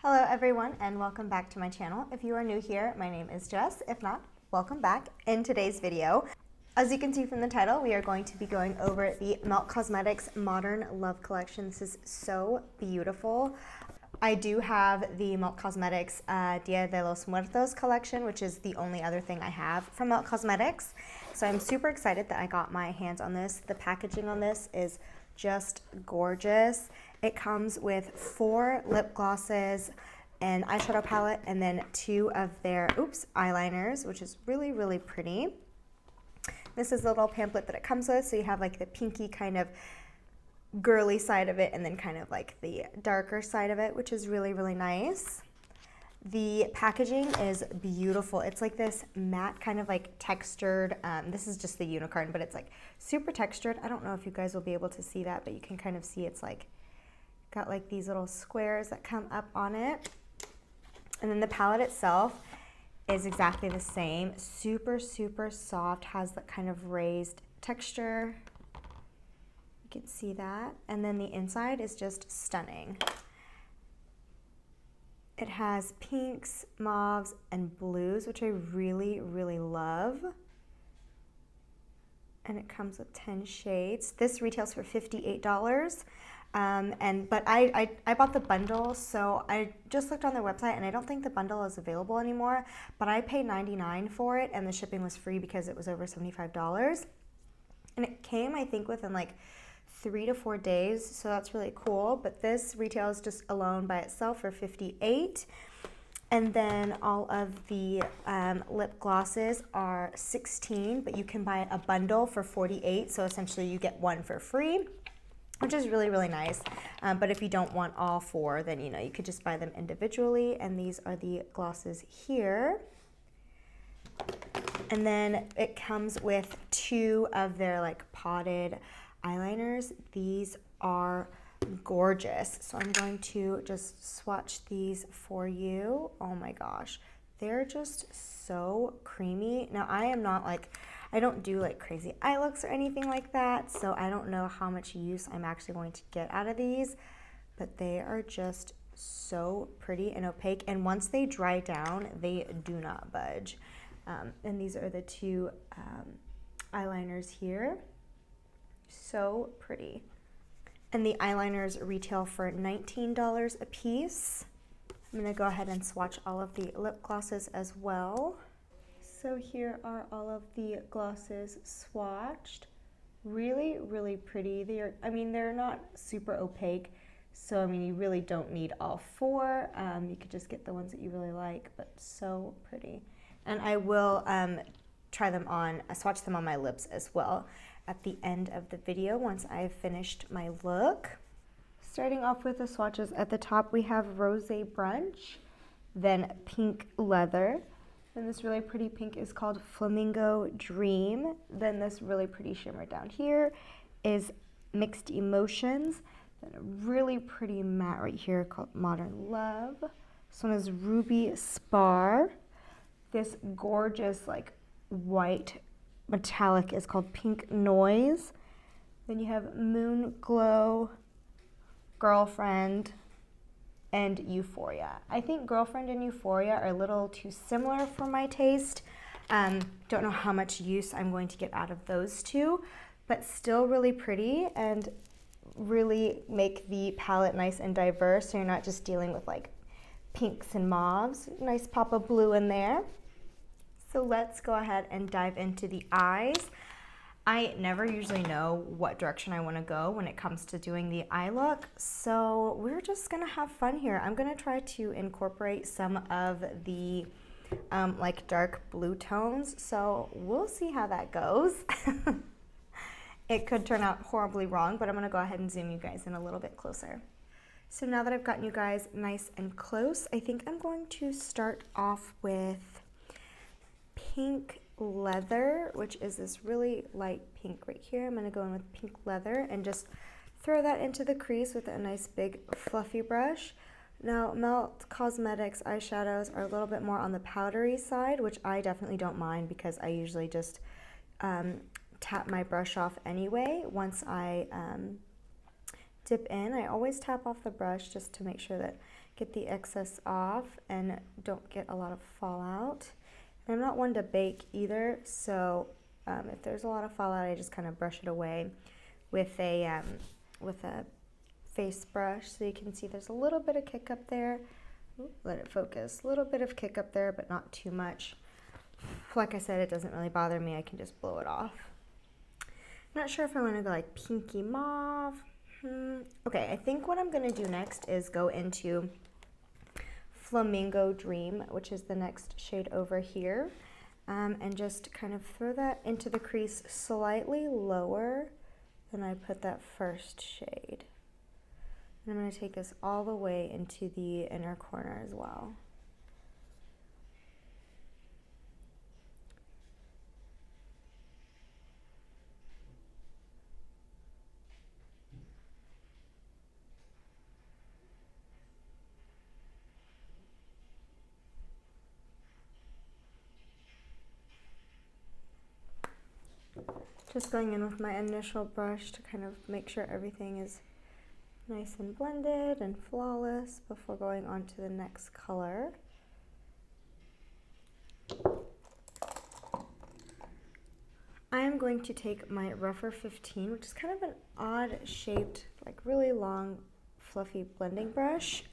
Hello everyone and welcome back to my channel. If you are new here, my name is Jess. If not, welcome back. In today's video, as you can see from the title, we are going to be going over the Melt Cosmetics Modern Love Collection. This is so beautiful. I do have the Melt Cosmetics Dia de los Muertos collection, which is the only other thing I have from Melt Cosmetics. So I'm super excited that I got my hands on this. The packaging on this is just gorgeous. It comes with 4 lip glosses, an eyeshadow palette, and then 2 of their eyeliners, which is really, really pretty. This is the little pamphlet that it comes with, so you have like the pinky kind of girly side of it and then kind of like the darker side of it, which is really, really nice. The packaging is beautiful. It's like this matte kind of like textured, this is just the unicorn, but it's like super textured. I don't know if you guys will be able to see that, but you can kind of see it's like got like these little squares that come up on it. And then the palette itself is exactly the same. Super, super soft, has that kind of raised texture. You can see that. And then the inside is just stunning. It has pinks, mauves, and blues, which I really, really love. And it comes with 10 shades. This retails for $58. But I bought the bundle, so I just looked on their website and I don't think the bundle is available anymore, but I paid $99 for it and the shipping was free because it was over $75. And it came, I think, within like 3 to 4 days, so that's really cool. But this retails just alone by itself for $58. And then all of the lip glosses are $16, but you can buy a bundle for $48, so essentially you get 1 for free, which is really, really nice. But if you don't want all 4, then you could just buy them individually. And these are the glosses here. And then it comes with 2 of their like potted eyeliners. These are gorgeous. So I'm going to just swatch these for you. Oh my gosh, they're just so creamy. Now I don't do like crazy eye looks or anything like that, so I don't know how much use I'm actually going to get out of these, but they are just so pretty and opaque, and once they dry down, they do not budge. And these are the 2 eyeliners here. So pretty. And the eyeliners retail for $19 a piece. I'm gonna go ahead and swatch all of the lip glosses as well. So here are all of the glosses swatched. Really, really pretty. They're not super opaque, so you really don't need all 4. You could just get the ones that you really like, but so pretty. And I will swatch them on my lips as well at the end of the video once I've finished my look. Starting off with the swatches, at the top we have Rosé Brunch, then Pink Leather, then this really pretty pink is called Flamingo Dream, then this really pretty shimmer down here is Mixed Emotions, then a really pretty matte right here called Modern Love. This one is Ruby Spar. This gorgeous like white metallic is called Pink Noise. Then you have Moon Glow, Girlfriend, and Euphoria. I think Girlfriend and Euphoria are a little too similar for my taste. Don't know how much use I'm going to get out of those 2, but still really pretty and really make the palette nice and diverse, so you're not just dealing with like pinks and mauves. Nice pop of blue in there. So let's go ahead and dive into the eyes. I never usually know what direction I want to go when it comes to doing the eye look, so we're just gonna have fun here. I'm gonna try to incorporate some of the like dark blue tones, so we'll see how that goes. It could turn out horribly wrong, but I'm gonna go ahead and zoom you guys in a little bit closer. So now that I've gotten you guys nice and close, I think I'm going to start off with Pink Leather, which is this really light pink right here. I'm going to go in with Pink Leather and just throw that into the crease with a nice big fluffy brush. Now, Melt Cosmetics eyeshadows are a little bit more on the powdery side, which I definitely don't mind because I usually just tap my brush off anyway. Once I dip in, I always tap off the brush just to make sure that get the excess off and don't get a lot of fallout. And I'm not one to bake either, so if there's a lot of fallout, I just kind of brush it away with a face brush. So you can see there's a little bit of kick up there. Ooh, let it focus. A little bit of kick up there, but not too much. Like I said, it doesn't really bother me. I can just blow it off. I'm not sure if I want to go like pinky mauve. Okay, I think what I'm going to do next is go into Flamingo Dream, which is the next shade over here, and just kind of throw that into the crease slightly lower than I put that first shade. And I'm going to take this all the way into the inner corner as well. Just going in with my initial brush to kind of make sure everything is nice and blended and flawless before going on to the next color. I am going to take my Rougher 15, which is kind of an odd shaped, like really long, fluffy blending brush.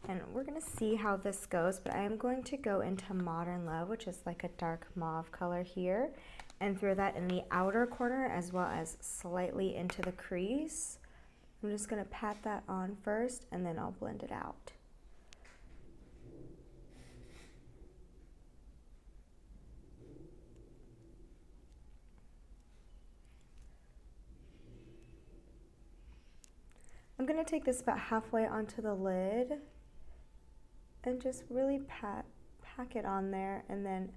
And we're going to see how this goes, but I am going to go into Modern Love, which is like a dark mauve color here, and throw that in the outer corner as well as slightly into the crease. I'm just going to pat that on first and then I'll blend it out. I'm going to take this about halfway onto the lid and just really pack it on there and then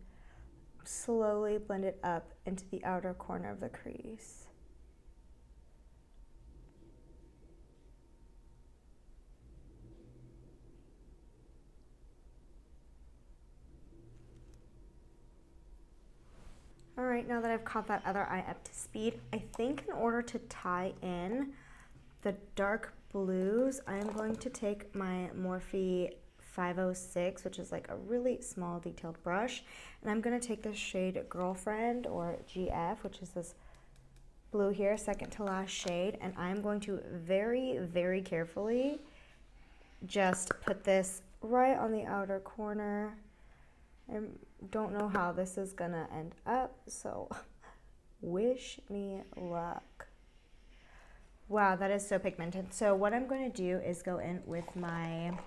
slowly blend it up into the outer corner of the crease. All right, now that I've caught that other eye up to speed, I think in order to tie in the dark blues, I'm going to take my Morphe 506, which is like a really small detailed brush, and I'm going to take this shade Girlfriend, or GF, which is this blue here, second to last shade, and I'm going to very, very carefully just put this right on the outer corner. I don't know how this is going to end up, so wish me luck. Wow, that is so pigmented. So what I'm going to do is go in with my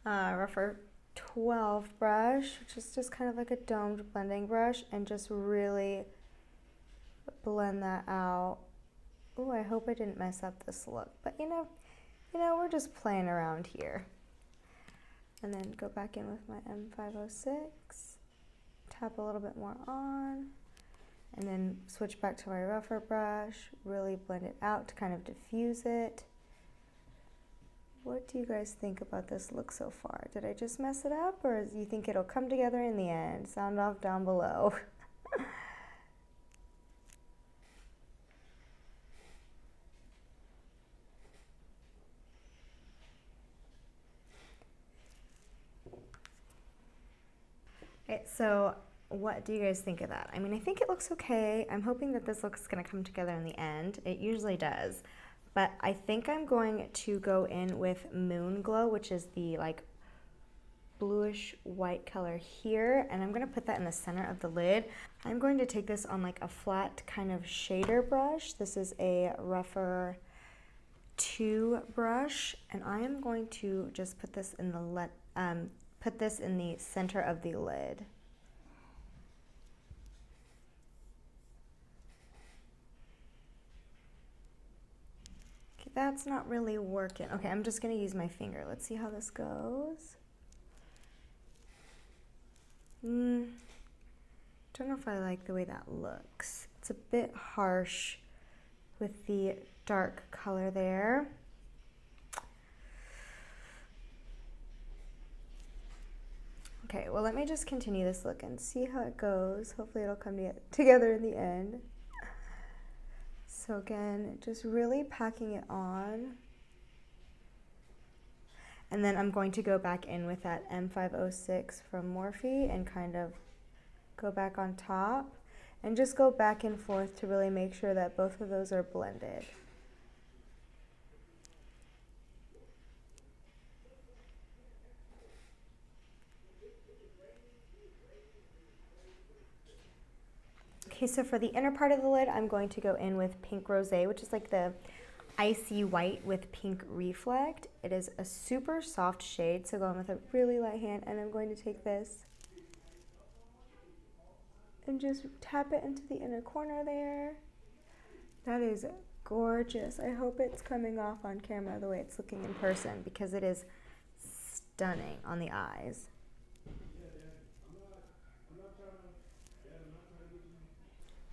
Rougher 12 brush, which is just kind of like a domed blending brush, and just really blend that out. Oh, I hope I didn't mess up this look, but you know, we're just playing around here. And then go back in with my M506, tap a little bit more on, and then switch back to my rougher brush, really blend it out to kind of diffuse it. What do you guys think about this look so far? Did I just mess it up, or do you think it'll come together in the end? Sound off down below. Okay, so what do you guys think of that? I mean, I think it looks okay. I'm hoping that this looks going to come together in the end. It usually does. But I think I'm going to go in with Moon Glow, which is the like bluish white color here. And I'm going to put that in the center of the lid. I'm going to take this on like a flat kind of shader brush. This is a Rougher 2 brush. And I am going to just put this in the center of the lid. Okay, that's not really working. Okay, I'm just gonna use my finger. Let's see how this goes. Don't know if I like the way that looks. It's a bit harsh with the dark color there. Okay, well, let me just continue this look and see how it goes. Hopefully it'll come together in the end. So again, just really packing it on. And then I'm going to go back in with that M506 from Morphe and kind of go back on top and just go back and forth to really make sure that both of those are blended. Okay, so for the inner part of the lid, I'm going to go in with Pink Rosé, which is like the icy white with pink reflect. It is a super soft shade, so going with a really light hand, and I'm going to take this and just tap it into the inner corner there. That is gorgeous. I hope it's coming off on camera the way it's looking in person, because it is stunning on the eyes.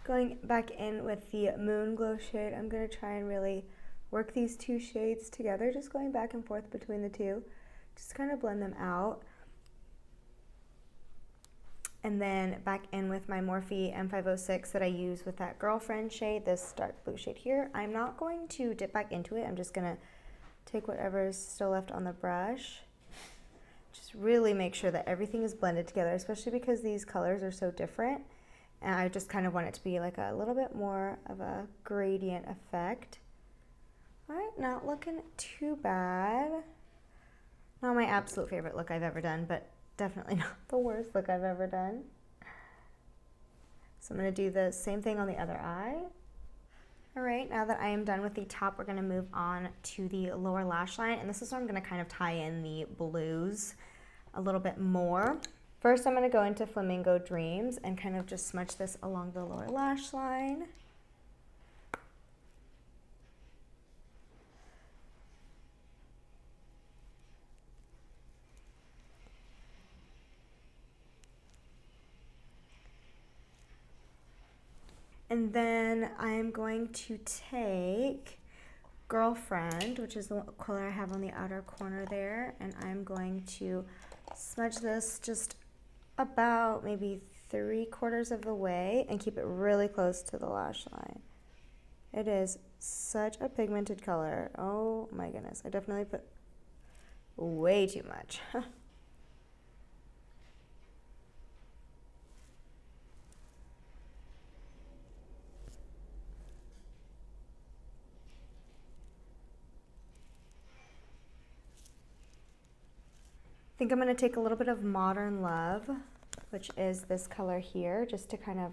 Going back in with the Moon Glow shade, I'm going to try and really work these two shades together, just going back and forth between the two, just kind of blend them out. And then back in with my Morphe M506 that I use with that Girlfriend shade, this dark blue shade here. I'm not going to dip back into it. I'm just going to take whatever is still left on the brush. Just really make sure that everything is blended together, especially because these colors are so different. And I just kind of want it to be like a little bit more of a gradient effect. All right, not looking too bad. Not my absolute favorite look I've ever done, but definitely not the worst look I've ever done. So I'm going to do the same thing on the other eye. All right, now that I am done with the top, we're going to move on to the lower lash line. And this is where I'm going to kind of tie in the blues a little bit more. First, I'm going to go into Flamingo Dreams and kind of just smudge this along the lower lash line. And then I am going to take Girlfriend, which is the color I have on the outer corner there, and I'm going to smudge this just about maybe 3/4 of the way and keep it really close to the lash line. It is such a pigmented color. Oh my goodness, I definitely put way too much. I think I'm going to take a little bit of Modern Love, which is this color here, just to kind of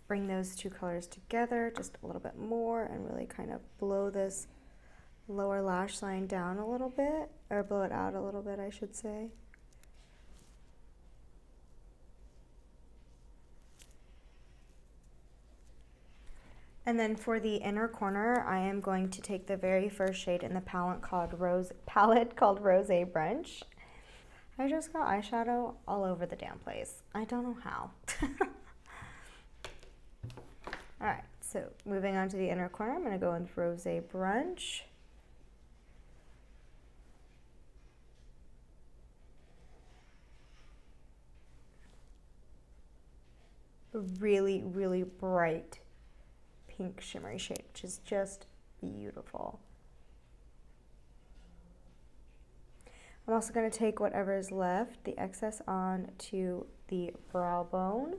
bring those two colors together just a little bit more and really kind of blow this lower lash line down a little bit, or blow it out a little bit, I should say. And then for the inner corner, I am going to take the very first shade in the palette called Rosé Brunch. I just got eyeshadow all over the damn place. I don't know how. All right, so moving on to the inner corner, I'm going to go with Rosé Brunch. A really, really bright pink shimmery shade, which is just beautiful. I'm also going to take whatever is left, the excess, on to the brow bone.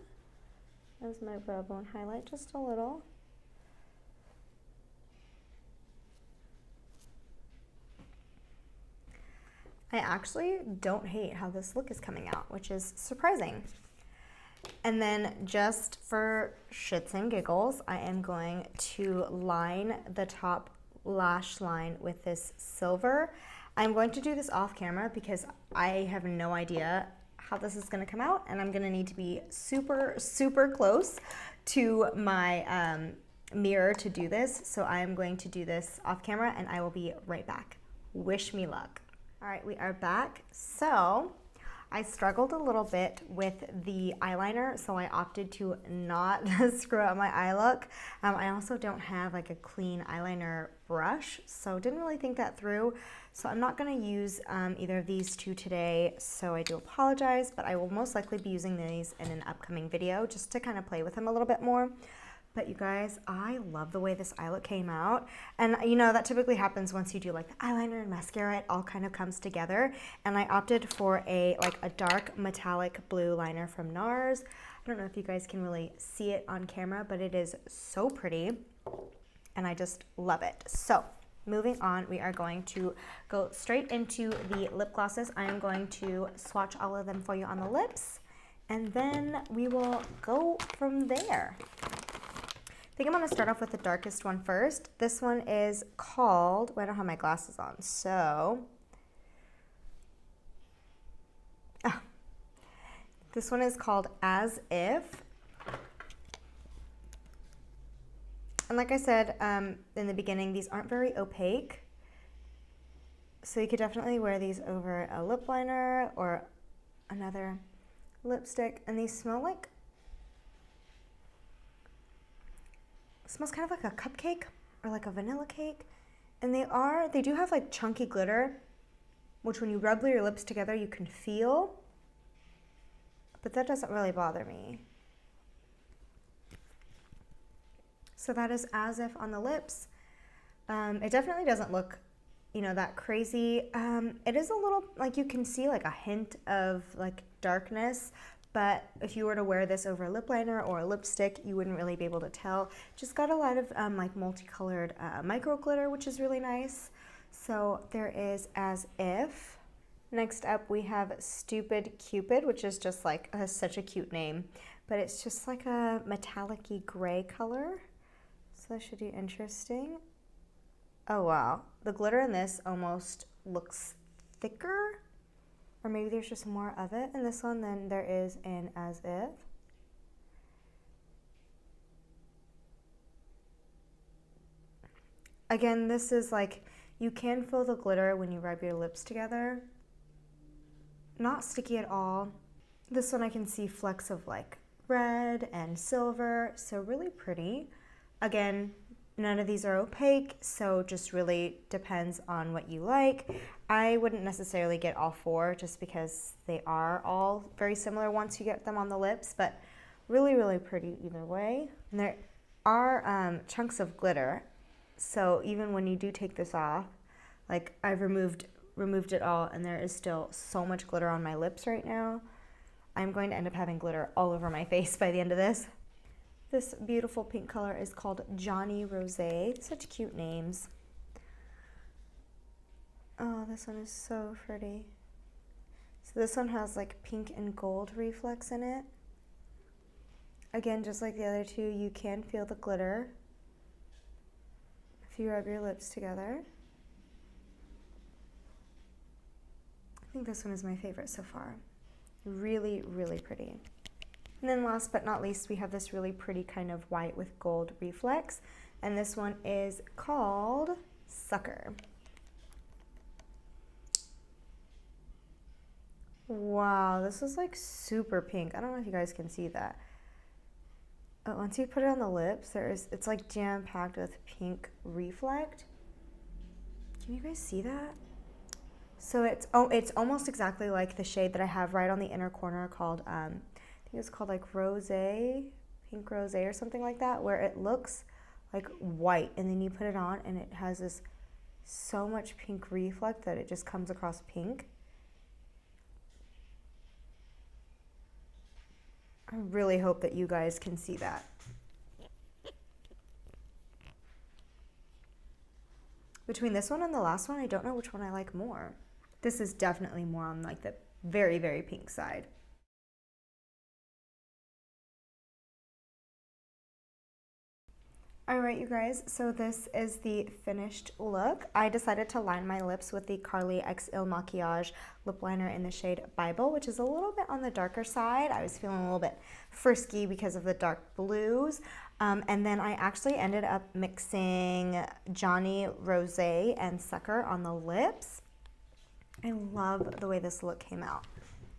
As my brow bone highlight just a little. I actually don't hate how this look is coming out, which is surprising. And then just for shits and giggles, I am going to line the top lash line with this silver. I'm going to do this off camera because I have no idea how this is going to come out, and I'm going to need to be super, super close to my mirror to do this. So I'm going to do this off camera, and I will be right back. Wish me luck. All right, we are back. So I struggled a little bit with the eyeliner, so I opted to not screw up my eye look. I also don't have like a clean eyeliner brush, so didn't really think that through. So I'm not going to use either of these two today, so I do apologize, but I will most likely be using these in an upcoming video just to kind of play with them a little bit more. But you guys, I love the way this eye look came out. And you know, that typically happens once you do like the eyeliner and mascara, it all kind of comes together. And I opted for a dark metallic blue liner from NARS. I don't know if you guys can really see it on camera, but it is so pretty and I just love it. So moving on, we are going to go straight into the lip glosses. I am going to swatch all of them for you on the lips, and then we will go from there. I think I'm going to start off with the darkest one first. This one is called, well, I don't have my glasses on, so. This one is called As If. And like I said in the beginning, these aren't very opaque. So you could definitely wear these over a lip liner or another lipstick. And these smell like, smells kind of like a cupcake or like a vanilla cake. And they do have like chunky glitter, which when you rub your lips together, you can feel. But that doesn't really bother me. So that is As If on the lips. It definitely doesn't look, you know, that crazy. It is a little, like you can see like a hint of like darkness, but if you were to wear this over a lip liner or a lipstick, you wouldn't really be able to tell. Just got a lot of like multicolored micro glitter, which is really nice. So there is As If. Next up we have Stupid Cupid, which is just like, has such a cute name, but it's just like a metallic-y gray color. So that should be interesting. Oh wow, the glitter in this almost looks thicker, or maybe there's just more of it in this one than there is in As If. Again, this is like, you can feel the glitter when you rub your lips together. Not sticky at all. This one I can see flecks of like red and silver, so really pretty. Again, none of these are opaque, so just really depends on what you like. I wouldn't necessarily get all four just because they are all very similar once you get them on the lips, but really, really pretty either way. And there are chunks of glitter, so even when you do take this off, like I've removed it all and there is still so much glitter on my lips right now. I'm going to end up having glitter all over my face by the end of this. This beautiful pink color is called Johnny Rosé. Such cute names. Oh, this one is so pretty. So this one has like pink and gold reflex in it. Again, just like the other two, you can feel the glitter if you rub your lips together. I think this one is my favorite so far. Really, really pretty. And then last but not least, we have this really pretty kind of white with gold reflex. And this one is called Sucker. Wow, this is like super pink. I don't know if you guys can see that. But once you put it on the lips, it's like jam-packed with pink reflect. Can you guys see that? So it's almost exactly like the shade that I have right on the inner corner called, I think it's called like Rosé, Pink Rosé or something like that, where it looks like white and then you put it on and it has this so much pink reflect that it just comes across pink. I really hope that you guys can see that. Between this one and the last one, I don't know which one I like more. This is definitely more on like the very, very pink side. Alright you guys, so this is the finished look. I decided to line my lips with the Carly X Il Maquillage lip liner in the shade Bible, which is a little bit on the darker side. I was feeling a little bit frisky because of the dark blues. And then I actually ended up mixing Johnny Rosé and Sucker on the lips. I love the way this look came out.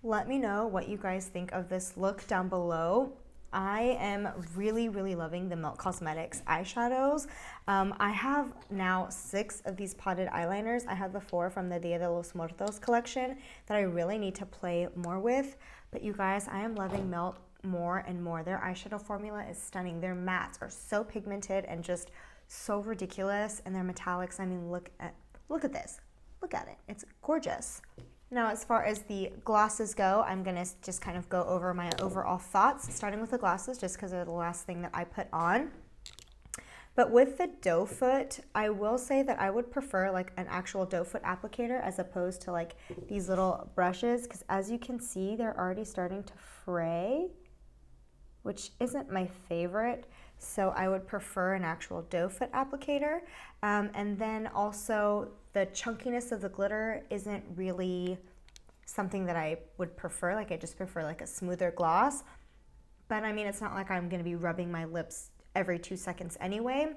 Let me know what you guys think of this look down below. I am really, really loving the Milk Cosmetics eyeshadows. I have now 6 of these potted eyeliners. I have the 4 from the Dia de los Muertos collection that I really need to play more with. But you guys, I am loving Milk more and more. Their eyeshadow formula is stunning. Their mattes are so pigmented and just so ridiculous, and their metallics, I mean, look at this. Look at it. It's gorgeous. Now, as far as the glosses go, I'm going to just kind of go over my overall thoughts, starting with the glosses, just because they're the last thing that I put on. But with the doe foot, I will say that I would prefer like an actual doe foot applicator as opposed to like these little brushes, because as you can see, they're already starting to fray, which isn't my favorite. So I would prefer an actual doe foot applicator. And then also the chunkiness of the glitter isn't really something that I would prefer. Like I just prefer like a smoother gloss. But I mean, it's not like I'm gonna be rubbing my lips every 2 seconds anyway.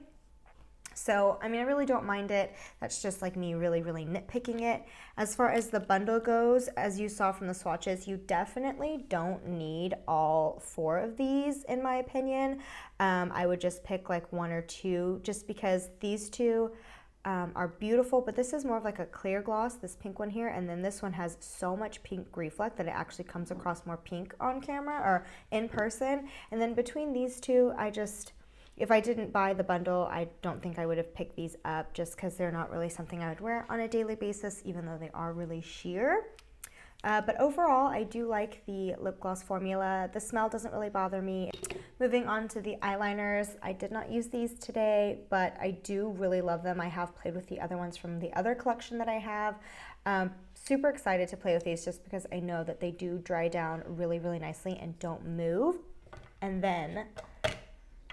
So, I mean, I really don't mind it. That's just like me really, really nitpicking it. As far as the bundle goes, as you saw from the swatches, you definitely don't need all 4 of these, in my opinion. I would just pick like 1 or 2, just because these 2 are beautiful, but this is more of like a clear gloss, this pink one here, and then this one has so much pink reflect that it actually comes across more pink on camera or in person. And then between these 2, if I didn't buy the bundle, I don't think I would have picked these up, just because they're not really something I would wear on a daily basis, even though they are really sheer. But overall, I do like the lip gloss formula. The smell doesn't really bother me. Moving on to the eyeliners, I did not use these today, but I do really love them. I have played with the other ones from the other collection that I have. Super excited to play with these just because I know that they do dry down really, really nicely and don't move. And then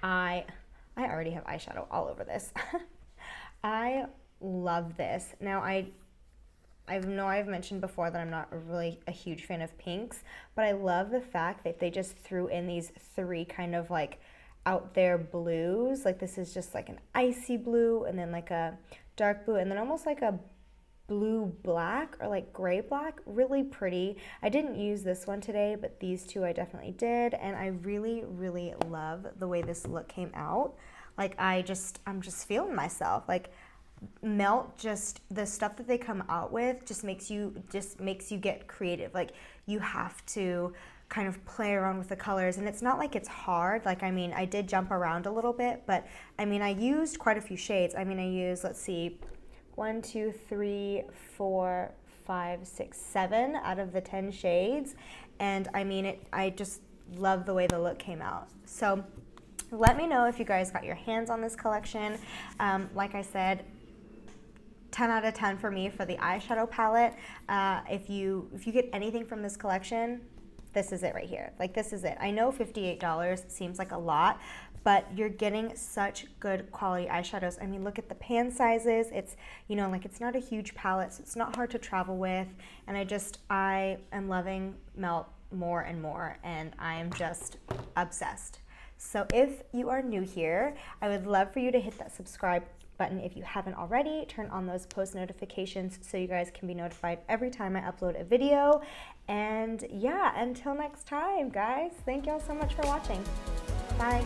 I already have eyeshadow all over this. I love this. Now, I know I've mentioned before that I'm not really a huge fan of pinks, but I love the fact that they just threw in these 3 kind of like out there blues. Like this is just like an icy blue, and then like a dark blue, and then almost like a blue black or like gray black. Really pretty. I didn't use this one today, but these 2 I definitely did, and I really, really love the way this look came out. Like I'm just feeling myself. Like Melt, just the stuff that they come out with just makes you get creative. Like you have to kind of play around with the colors, and it's not like it's hard. Like, I mean, I did jump around a little bit, but I mean, I used quite a few shades. I mean, I used, let's see, 1, 2, 3, 4, 5, 6, 7 out of the 10 shades. And I mean, I just love the way the look came out. So let me know if you guys got your hands on this collection. Like I said, 10 out of 10 for me for the eyeshadow palette. If you get anything from this collection, this is it right here. Like, this is it. I know $58 seems like a lot, but you're getting such good quality eyeshadows. I mean, look at the pan sizes. It's, you know, like it's not a huge palette, so it's not hard to travel with. And I am loving Melt more and more, and I am just obsessed. So if you are new here, I would love for you to hit that subscribe button if you haven't already. Turn on those post notifications so you guys can be notified every time I upload a video. And yeah, until next time, guys, thank y'all so much for watching. Bye.